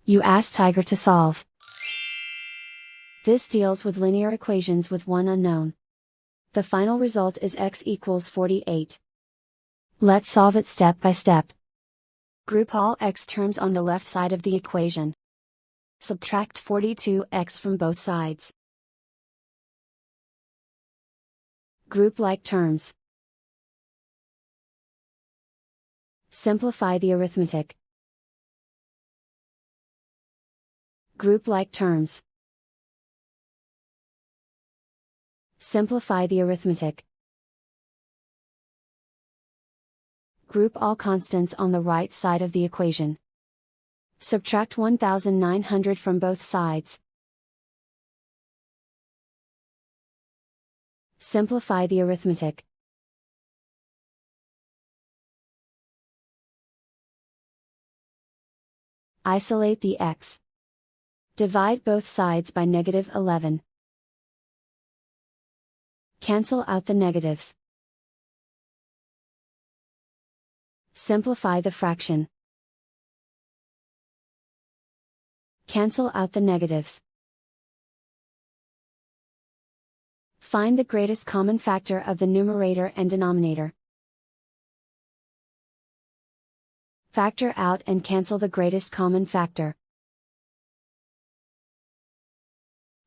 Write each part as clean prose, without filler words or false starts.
You ask Tiger to solve. This deals with linear equations with one unknown. The final result is x equals 48. Let's solve it step by step. Group all x terms on the left side of the equation. Subtract 42x from both sides. Group like terms. Simplify the arithmetic. Group like terms. Simplify the arithmetic. Group all constants on the right side of the equation. Subtract 1900 from both sides. Simplify the arithmetic. Isolate the x. Divide both sides by -11. Cancel out the negatives. Simplify the fraction. Cancel out the negatives. Find the greatest common factor of the numerator and denominator. Factor out and cancel the greatest common factor.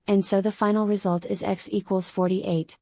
And so the final result is x equals 48.